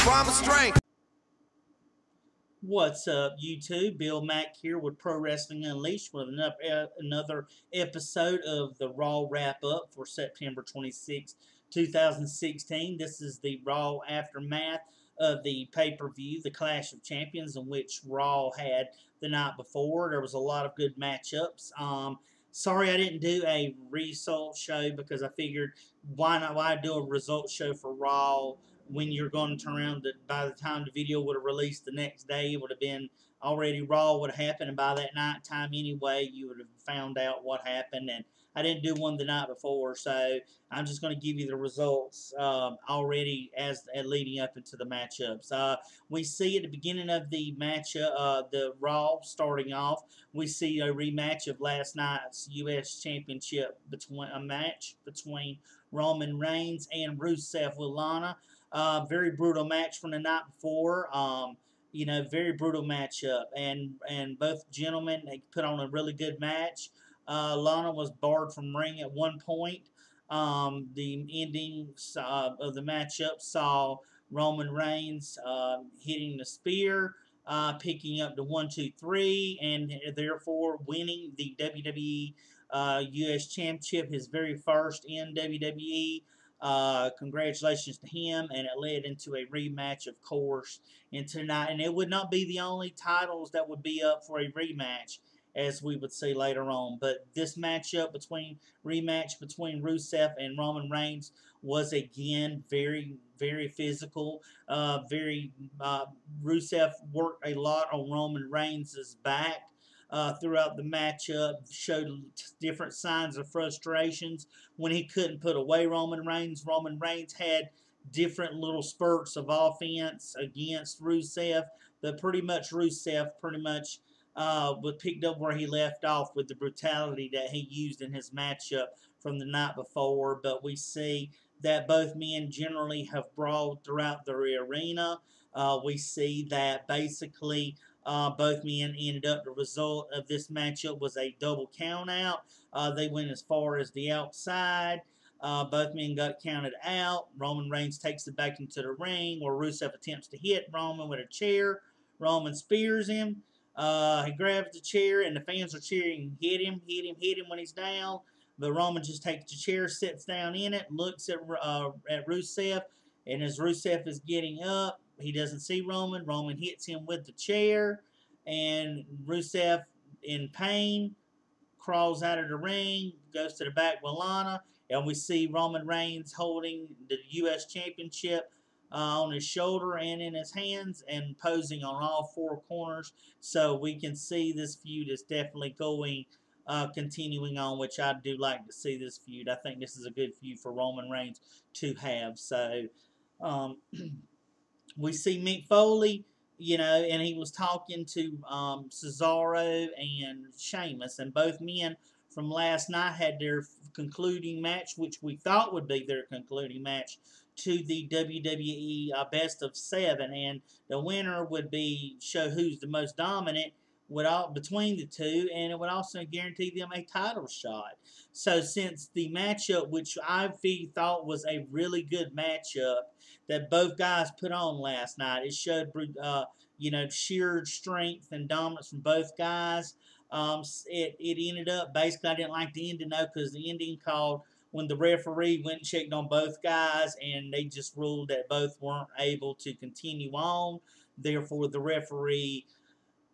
prime of strength. What's up, YouTube? Bill Mack here with Pro Wrestling Unleashed with another episode of the Raw wrap-up for September 26, 2016. This is the Raw aftermath of the pay-per-view, the Clash of Champions, in which Raw had the night before. There was a lot of good matchups. Sorry I didn't do a result show because I figured why do a result show for Raw when you're going to turn around. By the time the video would have released the next day, it would have been already Raw would have happened, and by that night time anyway, you would have found out what happened. And I didn't do one the night before, so I'm just going to give you the results already as leading up into the matchups. We see at the beginning of the matchup, the Raw starting off, we see a rematch of last night's U.S. Championship match between Roman Reigns and Rusev with Lana. Very brutal match from the night before. Very brutal matchup, and both gentlemen, they put on a really good match. Lana was barred from ring at one point. The endings of the matchup saw Roman Reigns hitting the spear, picking up the 1-2-3, and therefore winning the WWE U.S. Championship, his very first in WWE. Congratulations to him, and it led into a rematch, of course, and tonight. And it would not be the only titles that would be up for a rematch, as we would see later on. But this rematch between Rusev and Roman Reigns was again very, very physical. Rusev worked a lot on Roman Reigns' back. Throughout the matchup, showed different signs of frustrations when he couldn't put away Roman Reigns. Roman Reigns had different little spurts of offense against Rusev, but pretty much Rusev was picked up where he left off with the brutality that he used in his matchup from the night before. But we see that both men generally have brawled throughout the arena. We see that basically both men ended up, the result of this matchup was a double count out. They went as far as the outside. Both men got counted out. Roman Reigns takes it back into the ring where Rusev attempts to hit Roman with a chair. Roman spears him. He grabs the chair, and the fans are cheering, hit him when he's down. But Roman just takes the chair, sits down in it, looks at Rusev, and as Rusev is getting up, he doesn't see Roman. Roman hits him with the chair, and Rusev, in pain, crawls out of the ring, goes to the back with Lana, and we see Roman Reigns holding the U.S. Championship on his shoulder and in his hands and posing on all four corners. So we can see this feud is definitely continuing on, which I do like to see this feud. I think this is a good feud for Roman Reigns to have. So, we see Mick Foley, and he was talking to Cesaro and Sheamus, and both men from last night had their concluding match, which we thought would be their concluding match to the WWE Best of 7, and the winner would show who's the most dominant between the two, and it would also guarantee them a title shot. So since the matchup, which I thought was a really good matchup that both guys put on last night, it showed sheer strength and dominance from both guys. It ended up, basically, I didn't like the ending though, because the ending called when the referee went and checked on both guys, and they just ruled that both weren't able to continue on. Therefore, the referee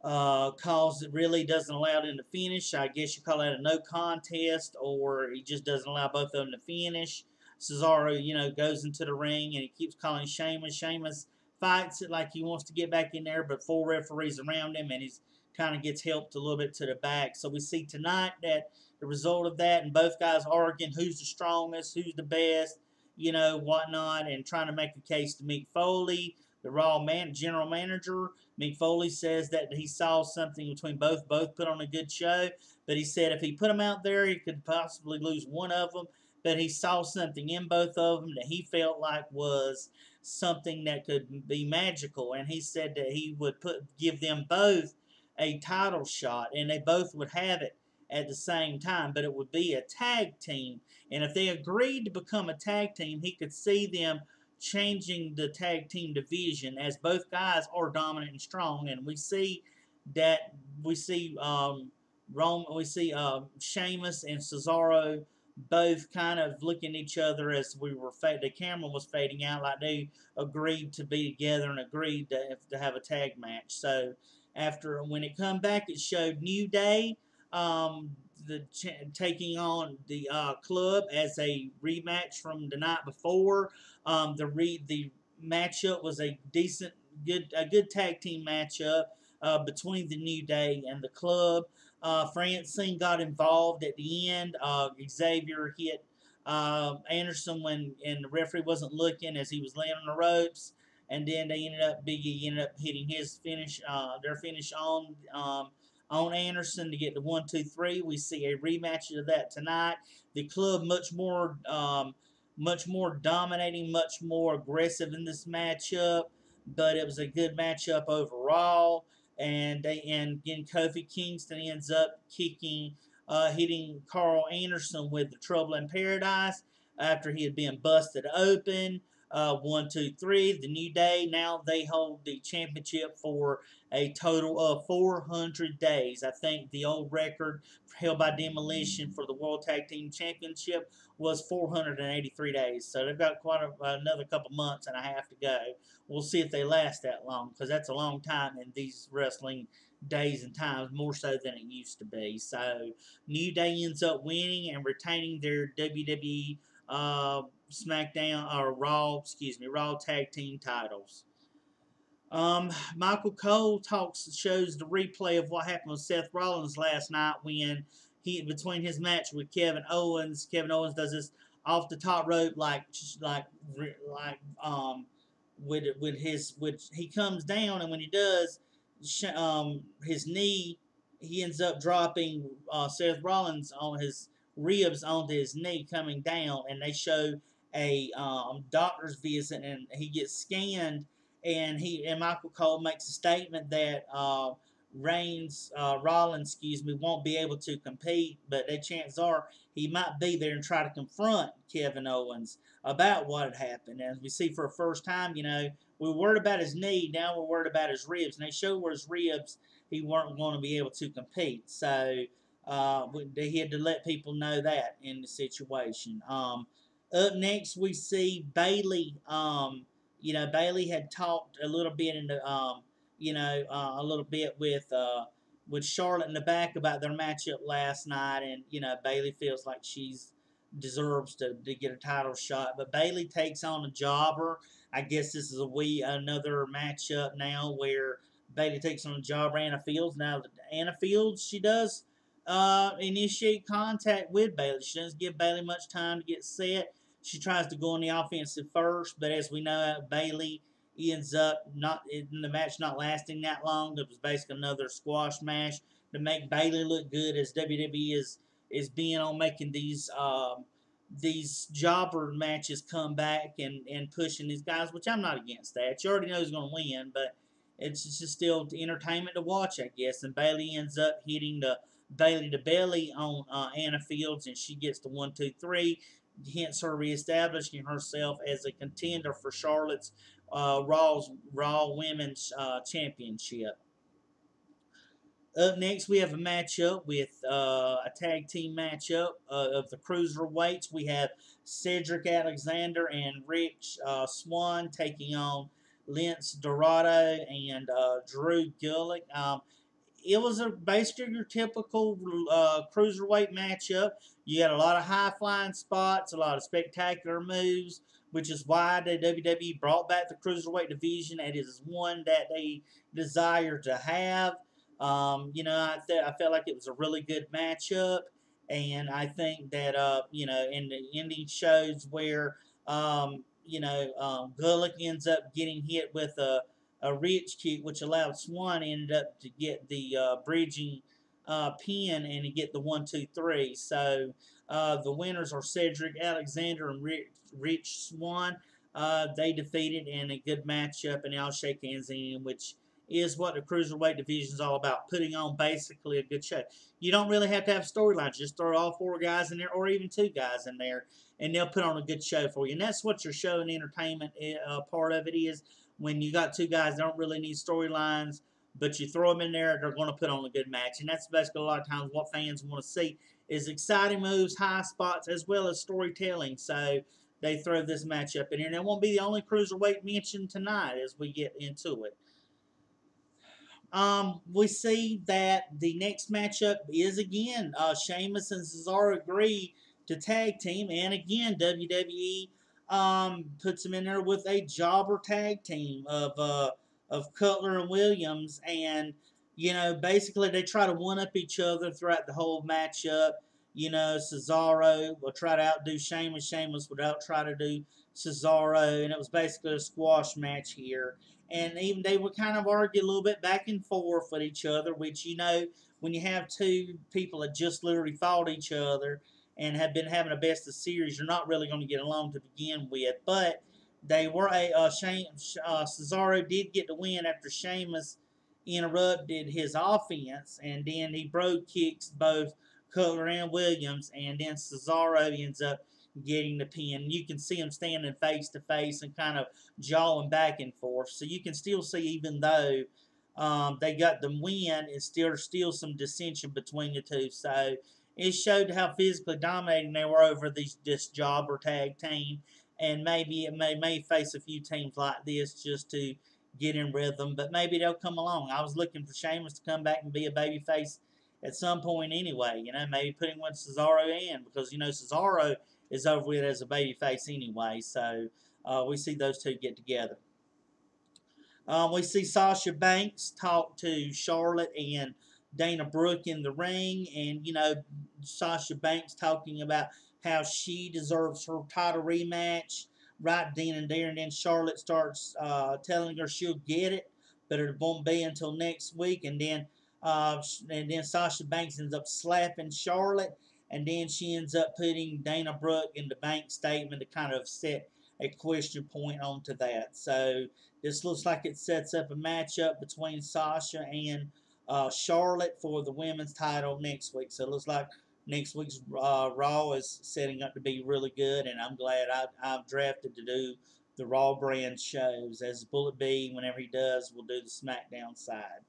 calls it really doesn't allow them to finish. I guess you call that a no contest, or he just doesn't allow both of them to finish. Cesaro, goes into the ring, and he keeps calling Sheamus. Sheamus fights it like he wants to get back in there, but 4 referees around him, and he's kind of gets helped a little bit to the back. So we see tonight that the result of that, and both guys arguing who's the strongest, who's the best, whatnot, and trying to make a case to Mick Foley, the Raw general manager. Mick Foley says that he saw something between both put on a good show, but he said if he put them out there, he could possibly lose one of them, but he saw something in both of them that he felt like was something that could be magical, and he said that he would give them both a title shot, and they both would have it at the same time, but it would be a tag team. And if they agreed to become a tag team, he could see them changing the tag team division, as both guys are dominant and strong, and that we see Sheamus and Cesaro both kind of looking at each other as the camera was fading out, like they agreed to be together and agreed to have a tag match. So after when it come back, it showed New Day um, taking on the club as a rematch from the night before. The matchup was a good tag team matchup between the New Day and the club. Francine got involved at the end. Xavier hit Anderson and the referee wasn't looking as he was laying on the ropes. And then Big E ended up hitting their finish on Anderson to get the 1-2-3. We see a rematch of that tonight. The club much more dominating, much more aggressive in this matchup, but it was a good matchup overall. And again, Kofi Kingston ends up hitting Carl Anderson with the Trouble in Paradise after he had been busted open. 1-2-3. The New Day, now they hold the championship for a total of 400 days. I think the old record held by Demolition for the World Tag Team Championship was 483 days. So they've got another couple months and a half to go. We'll see if they last that long, because that's a long time in these wrestling days and times, more so than it used to be. So New Day ends up winning and retaining their WWE SmackDown or Raw tag team titles. Michael Cole shows the replay of what happened with Seth Rollins last night when between his match with Kevin Owens. Kevin Owens does this off the top rope he comes down, and when he does, his knee, he ends up dropping Seth Rollins on his ribs onto his knee coming down, and they show a doctor's visit, and he gets scanned, and Michael Cole makes a statement that Rollins, won't be able to compete, but the chances are he might be there and try to confront Kevin Owens about what had happened. As we see for the first time, we were worried about his knee, now we're worried about his ribs, and they show where his ribs he weren't going to be able to compete. So he had to let people know that in the situation. Up next, we see Bayley. Bayley had talked a little bit a little bit with Charlotte in the back about their matchup last night, and Bayley feels like she's deserves to get a title shot. But Bayley takes on a jobber. I guess this is another matchup now where Bayley takes on a jobber, Anna Fields. Now, Anna Fields, she does initiate contact with Bayley. She doesn't give Bayley much time to get set. She tries to go on the offensive first, but as we know, Bayley ends up not in the match not lasting that long. It was basically another squash match to make Bayley look good, as WWE is being on making these jobber matches come back and pushing these guys, which I'm not against that. You already know who's going to win, but it's just still entertainment to watch, I guess. And Bayley ends up hitting the Bayley to belly on Anna Fields, and she gets the 1-2-3. Hence her reestablishing herself as a contender for Charlotte's Raw Women's Championship. Up next, we have a matchup with a tag team matchup of the cruiserweights. We have Cedric Alexander and Rich Swan taking on Lince Dorado and Drew Gulak. It was basically your typical cruiserweight matchup. You had a lot of high-flying spots, a lot of spectacular moves, which is why the WWE brought back the cruiserweight division. It is one that they desire to have. I felt like it was a really good matchup, and I think that in the ending shows where Gulak ends up getting hit with a rich kick, which allowed Swan ended up to get the bridging pin and to get the 1-2-3. So the winners are Cedric Alexander and Rich Swan. They defeated in a good matchup, and they all shake hands in, which is what the cruiserweight division is all about, putting on basically a good show. You don't really have to have storylines. Just throw all 4 guys in there or even 2 guys in there, and they'll put on a good show for you. And that's what your show and entertainment part of it is. When you got 2 guys that don't really need storylines, but you throw them in there, they're going to put on a good match. And that's basically a lot of times what fans want to see is exciting moves, high spots, as well as storytelling. So they throw this matchup in here. And it won't be the only cruiserweight mentioned tonight as we get into it. We see that the next matchup is again Sheamus and Cesaro agree to tag team, and again WWE puts them in there with a jobber tag team of Cutler and Williams, and basically they try to one up each other throughout the whole matchup. Cesaro will try to outdo Sheamus. Sheamus would try to do Cesaro, and it was basically a squash match here. And even they would kind of argue a little bit back and forth with each other, which, when you have 2 people that just literally fought each other and have been having a best of series, you're not really going to get along to begin with. But they were Cesaro did get the win after Sheamus interrupted his offense, and then he broke kicks both Cutler and Williams, and then Cesaro ends up getting the pin. You can see him standing face to face and kind of jawing back and forth. So you can still see, even though they got the win, it's still some dissension between the two. So it showed how physically dominating they were over this jobber tag team. And maybe it may face a few teams like this just to get in rhythm, but maybe they'll come along. I was looking for Sheamus to come back and be a babyface at some point anyway. Maybe putting with Cesaro in, because Cesaro is over with as a babyface anyway. So we see those 2 get together. We see Sasha Banks talk to Charlotte and Dana Brooke in the ring, and Sasha Banks talking about how she deserves her title rematch right then and there, and then Charlotte starts telling her she'll get it, but it won't be until next week, and then Sasha Banks ends up slapping Charlotte, and then she ends up putting Dana Brooke in the Banks statement to kind of set a question point onto that. So this looks like it sets up a matchup between Sasha and Charlotte for the women's title next week. So it looks like next week's Raw is setting up to be really good, and I'm glad I've drafted to do the Raw brand shows. As Bullet B, whenever he does, we'll do the SmackDown side.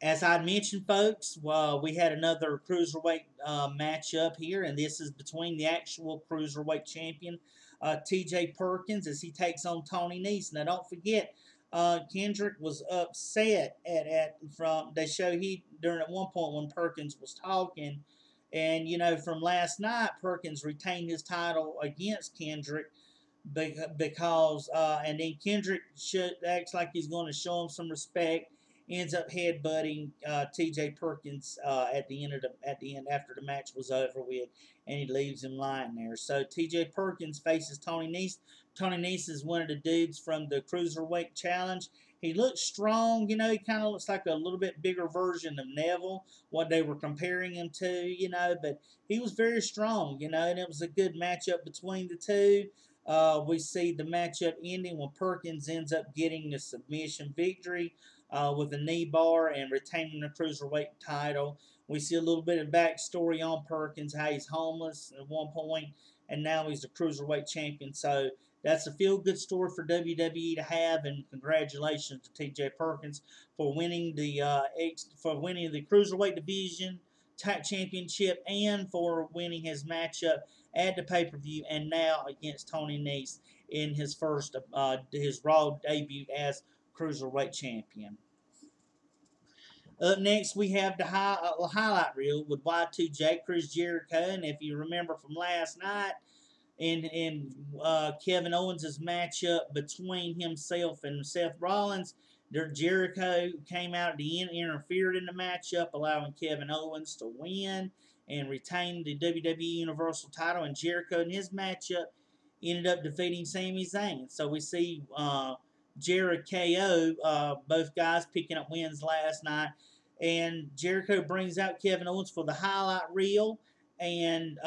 As I mentioned, folks, we had another cruiserweight matchup here, and this is between the actual cruiserweight champion, T.J. Perkins, as he takes on Tony Nese. Now, don't forget, Kendrick was upset from they show during at one point when Perkins was talking, and from last night, Perkins retained his title against Kendrick because and then Kendrick acts like he's going to show him some respect, ends up headbutting T.J. Perkins at the end after the match was over with, and he leaves him lying there. So T.J. Perkins faces Tony Nese. Tony Nese is one of the dudes from the Cruiserweight Challenge. He looks strong, he kind of looks like a little bit bigger version of Neville, what they were comparing him to, but he was very strong, and it was a good matchup between the two. We see the matchup ending when Perkins ends up getting the submission victory with a knee bar and retaining the cruiserweight title. We see a little bit of backstory on Perkins, how he's homeless at one point, and now he's the cruiserweight champion. So that's a feel-good story for WWE to have, and congratulations to T.J. Perkins for winning the cruiserweight division championship, and for winning his matchup at the pay-per-view, and now against Tony Nese in his his Raw debut as cruiserweight champion. Up next, we have the highlight reel with Y2J, Chris Jericho, and if you remember from last night, in Kevin Owens' matchup between himself and Seth Rollins, Jericho came out at the end, interfered in the matchup, allowing Kevin Owens to win and retain the WWE Universal title. And Jericho in his matchup ended up defeating Sami Zayn. So we see Jericho, both guys picking up wins last night. And Jericho brings out Kevin Owens for the highlight reel. And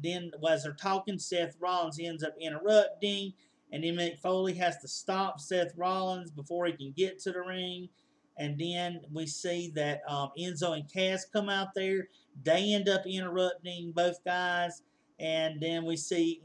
then as they're talking, Seth Rollins ends up interrupting. and then Mick Foley has to stop Seth Rollins before he can get to the ring. And then we see that Enzo and Cass come out there. They end up interrupting both guys, and then we see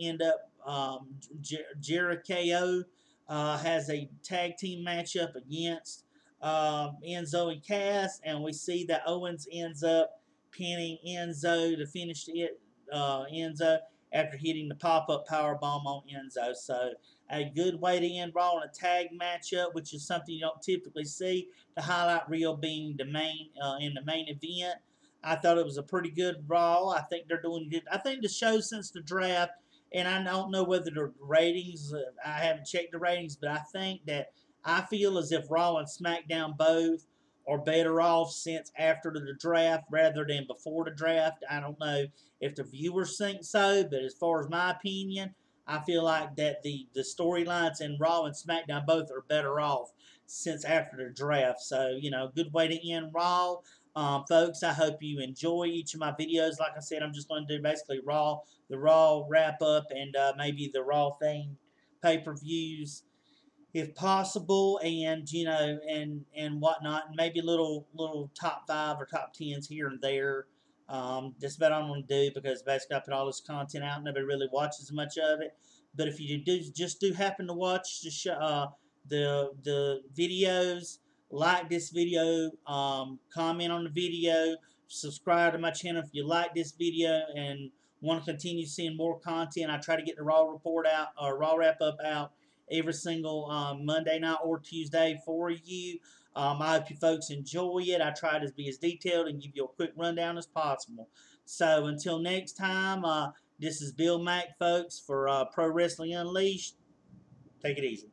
Jericho has a tag team matchup against Enzo and Cass, and we see that Owens ends up pinning Enzo to finish it. Enzo after hitting the pop-up powerbomb on Enzo. So a good way to end Raw in a tag matchup, which is something you don't typically see. The highlight reel being the main in the main event. I thought it was a pretty good Raw. I think they're doing good. I think the show since the draft, and I don't know whether the ratings. I haven't checked the ratings, but I think that I feel as if Raw and SmackDown both are better off since after the draft rather than before the draft. I don't know if the viewers think so, but as far as my opinion, I feel like that the storylines in Raw and SmackDown both are better off since after the draft. So, good way to end Raw. Folks, I hope you enjoy each of my videos. Like I said, I'm just going to do basically the Raw wrap up, and maybe the Raw thing pay-per-views if possible, and and whatnot, and maybe little top 5 or top 10s here and there. That's about all I'm going to do, because basically I put all this content out and nobody really watches much of it. But if you do happen to watch the videos, like this video, comment on the video, subscribe to my channel if you like this video and want to continue seeing more content. I try to get the Raw report out, or Raw wrap up out every single Monday night or Tuesday for you. I hope you folks enjoy it. I try to be as detailed and give you a quick rundown as possible. So until next time, this is Bill Mack, folks, for Pro Wrestling Unleashed. Take it easy.